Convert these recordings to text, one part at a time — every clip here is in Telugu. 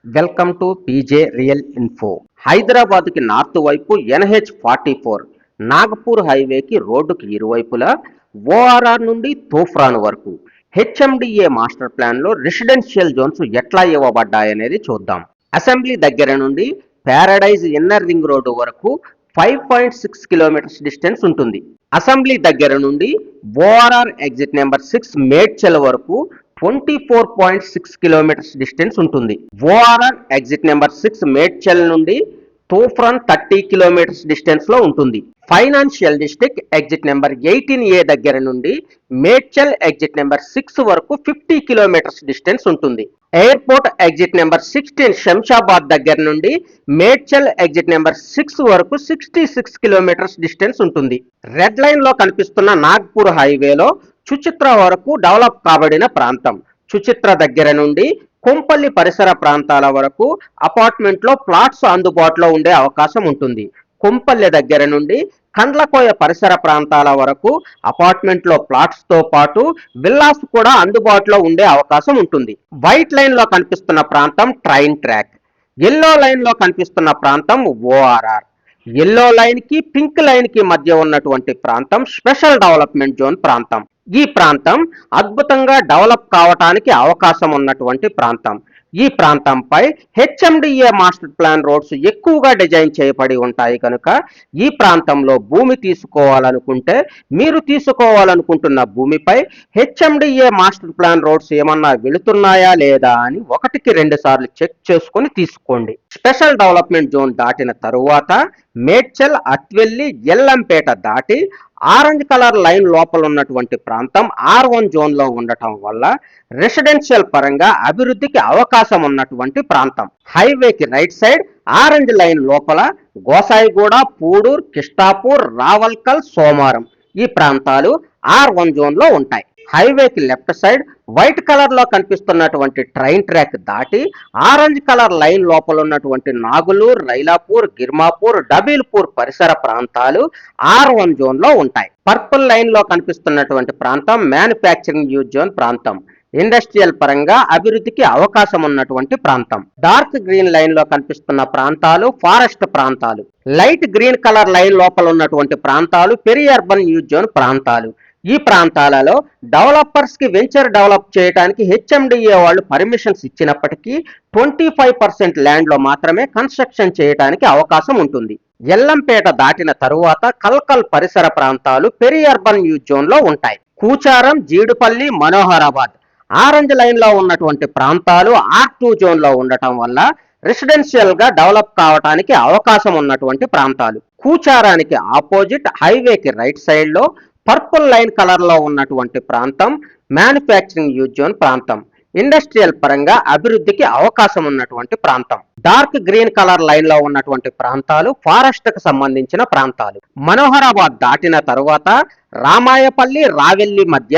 Welcome to PJ real info. హైదరాబాద్కి నార్త్ వైపు NH44 నాగపూర్ హైవేకి రోడ్డుకి ఇరువైపులా ఓఆర్ఆర్ నుండి తూఫ్రాన్ వరకు హెచ్ఎండిఏ మాస్టర్ ప్లాన్లో రెసిడెన్షియల్ జోన్స్ ఎట్లా ఇవ్వబడ్డాయనేది చూద్దాం. అసెంబ్లీ దగ్గర నుండి ప్యారడైజ్ ఇన్నర్ రింగ్ రోడ్డు వరకు 5.6 కిలోమీటర్స్ డిస్టెన్స్ ఉంటుంది. అసెంబ్లీ దగ్గర నుండి ఓఆర్ఆర్ ఎగ్జిట్ నెంబర్ 6 మేడ్చల్ వరకు 24.6 కిలోమీటర్స్ డిస్టెన్స్ ఉంటుంది. ఓఆర్ఆర్ ఎగ్జిట్ నెంబర్ 6 మేడ్చల్ నుండి తూఫ్రాన్ 30 కిలోమీటర్స్ డిస్టెన్స్ లో ఉంటుంది. Financial district exit number 18A దగ్గర నుండి మేడ్చల్ ఎగ్జిట్ నెంబర్ 6 వరకు 50 కిలోమీటర్స్ డిస్టెన్స్ ఉంటుంది. ఎయిర్పోర్ట్ ఎగ్జిట్ నెంబర్ 16 శంషాబాద్ దగ్గర నుండి మేడ్చల్ ఎగ్జిట్ నెంబర్ 6 వరకు 66 కిలోమీటర్స్ డిస్టెన్స్ ఉంటుంది. రెడ్ లైన్ లో కనిపిస్తున్న నాగ్పూర్ హైవేలో చుచిత్ర వరకు డెవలప్ కాబడిన ప్రాంతం. చుచిత్ర దగ్గర నుండి కొంపల్లి పరిసర ప్రాంతాల వరకు అపార్ట్మెంట్లో ప్లాట్స్ అందుబాటులో ఉండే అవకాశం ఉంటుంది. కొంపల్లి దగ్గర నుండి కండ్లకోయ పరిసర ప్రాంతాల వరకు అపార్ట్మెంట్లో ప్లాట్స్ తో పాటు విల్లాస్ కూడా అందుబాటులో ఉండే అవకాశం ఉంటుంది. వైట్ లైన్ లో కనిపిస్తున్న ప్రాంతం ట్రైన్ ట్రాక్. ఎల్లో లైన్ లో కనిపిస్తున్న ప్రాంతం ఓఆర్ఆర్. ఎల్లో లైన్ కి పింక్ లైన్ కి మధ్య ఉన్నటువంటి ప్రాంతం స్పెషల్ డెవలప్మెంట్ జోన్ ప్రాంతం. ఈ ప్రాంతం అద్భుతంగా డెవలప్ కావటానికి అవకాశం ఉన్నటువంటి ప్రాంతం. ఈ ప్రాంతంపై హెచ్ఎండిఏ మాస్టర్ ప్లాన్ రోడ్స్ ఎక్కువగా డిజైన్ చేయబడి ఉంటాయి కనుక ఈ ప్రాంతంలో భూమి తీసుకోవాలనుకుంటే మీరు తీసుకోవాలనుకుంటున్న భూమిపై హెచ్ఎండిఏ మాస్టర్ ప్లాన్ రోడ్స్ ఏమన్నా వెళుతున్నాయా లేదా అని 1-2 సార్లు చెక్ చేసుకొని తీసుకోండి. స్పెషల్ డెవలప్మెంట్ జోన్ దాటిన తరువాత మేడ్చల్, అత్వెల్లి, ఎల్లంపేట దాటి ఆరెంజ్ కలర్ లైన్ లోపల ఉన్నటువంటి ప్రాంతం R1 జోన్ లో ఉండటం వల్ల రెసిడెన్షియల్ పరంగా అభివృద్ధికి అవకాశం ఉన్నటువంటి ప్రాంతం. హైవేకి రైట్ సైడ్ ఆరెంజ్ లైన్ లోపల గోసాయిగూడ, పూడూర్, కిష్టాపూర్, రావల్కల్, సోమారం ఈ ప్రాంతాలు R1 జోన్ లో ఉంటాయి. హైవేకి లెఫ్ట్ సైడ్ వైట్ కలర్ లో కనిపిస్తున్నటువంటి ట్రైన్ ట్రాక్ దాటి ఆరెంజ్ కలర్ లైన్ లోపల ఉన్నటువంటి నాగులూర్, రైలాపూర్, గిర్మాపూర్, డబీల్పూర్ పరిసర ప్రాంతాలు R1 జోన్ లో ఉంటాయి. పర్పుల్ లైన్ లో కనిపిస్తున్నటువంటి ప్రాంతం మ్యానుఫ్యాక్చరింగ్ యూజ్ జోన్ ప్రాంతం. ఇండస్ట్రియల్ పరంగా అభివృద్ధికి అవకాశం ఉన్నటువంటి ప్రాంతం. డార్క్ గ్రీన్ లైన్ లో కనిపిస్తున్న ప్రాంతాలు ఫారెస్ట్ ప్రాంతాలు. లైట్ గ్రీన్ కలర్ లైన్ లోపల ఉన్నటువంటి ప్రాంతాలు పెరి అర్బన్ యూజ్ జోన్ ప్రాంతాలు. ఈ ప్రాంతాలలో డెవలపర్స్ కి వెంచర్ డెవలప్ చేయడానికి హెచ్ఎండిఏ వాళ్ళు పర్మిషన్స్ ఇచ్చినప్పటికీ 25% ల్యాండ్ లో మాత్రమే కన్స్ట్రక్షన్ చేయడానికి అవకాశం ఉంటుంది. ఎల్లంపేట దాటిన తరువాత కల్కల్ పరిసర ప్రాంతాలు పెరి అర్బన్ యూజ్ జోన్ లో ఉంటాయి. కూచారం, జీడుపల్లి, మనోహరాబాద్ ఆరెంజ్ లైన్ లో ఉన్నటువంటి ప్రాంతాలు R2 జోన్ లో ఉండటం వల్ల రెసిడెన్షియల్ గా డెవలప్ కావడానికి అవకాశం ఉన్నటువంటి ప్రాంతాలు. కూచారానికి ఆపోజిట్ హైవేకి రైట్ సైడ్ లో పర్పుల్ లైన్ కలర్ లో ఉన్నటువంటి ప్రాంతం మ్యానుఫ్యాక్చరింగ్ యూజ్ జోన్ ప్రాంతం. ఇండస్ట్రియల్ పరంగా అభివృద్ధికి అవకాశం ఉన్నటువంటి ప్రాంతం. డార్క్ గ్రీన్ కలర్ లైన్ లో ఉన్నటువంటి ప్రాంతాలు ఫారెస్ట్ కు సంబంధించిన ప్రాంతాలు. మనోహరాబాద్ దాటిన తరువాత రామాయపల్లి, రావెల్లి మధ్య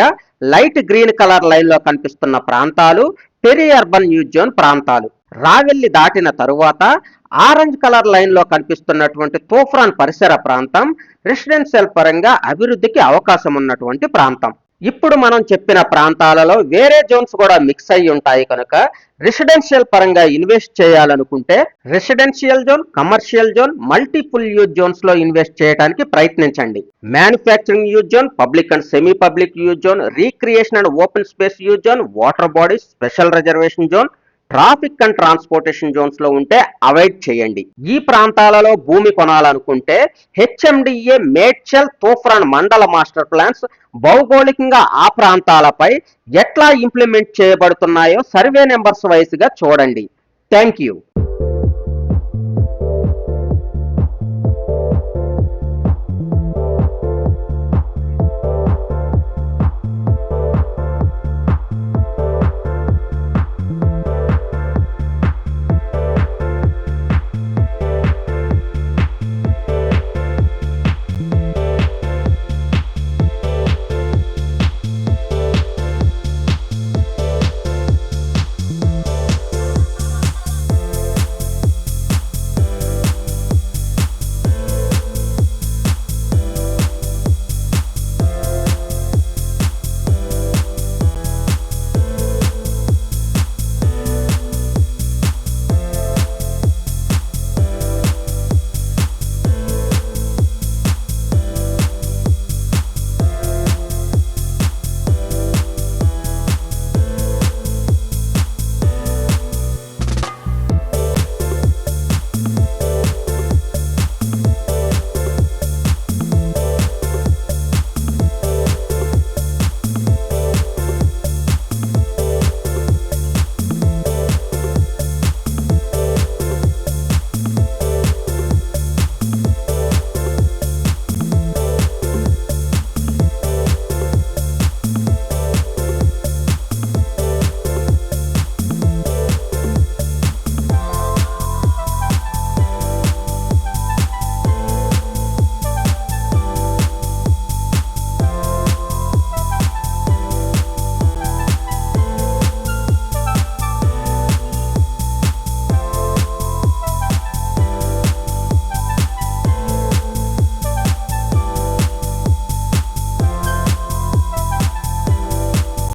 లైట్ గ్రీన్ కలర్ లైన్ లో కనిపిస్తున్న ప్రాంతాలు పెరి అర్బన్ యూజ్ జోన్ ప్రాంతాలు. రావెల్లి దాటిన తరువాత ఆరెంజ్ కలర్ లైన్ లో కనిపిస్తున్నటువంటి తూఫ్రాన్ పరిసర ప్రాంతం రెసిడెన్షియల్ పరంగా అభివృద్ధికి అవకాశం ఉన్నటువంటి ప్రాంతం. ఇప్పుడు మనం చెప్పిన ప్రాంతాలలో వేరే జోన్స్ కూడా మిక్స్ అయి ఉంటాయి కనుక రెసిడెన్షియల్ పరంగా ఇన్వెస్ట్ చేయాలనుకుంటే residential zone, commercial zone, multiple use zones లో ఇన్వెస్ట్ చేయడానికి ప్రయత్నించండి. Manufacturing use zone, public and semi public use zone, recreation and open space use zone, water bodies, special reservation zone, traffic and transportation zones లో ఉంటే అవాయిడ్ చేయండి. ఈ ప్రాంతాలలో భూమి కొనాలనుకుంటే హెచ్ఎండిఏ మేడ్చల్, తూఫ్రాన్ మండల మాస్టర్ ప్లాన్స్ భౌగోళికంగా ఆ ప్రాంతాలపై ఎట్లా ఇంప్లిమెంట్ చేయబడుతున్నాయో సర్వే నెంబర్స్ వైస్ గా చూడండి. Thank you.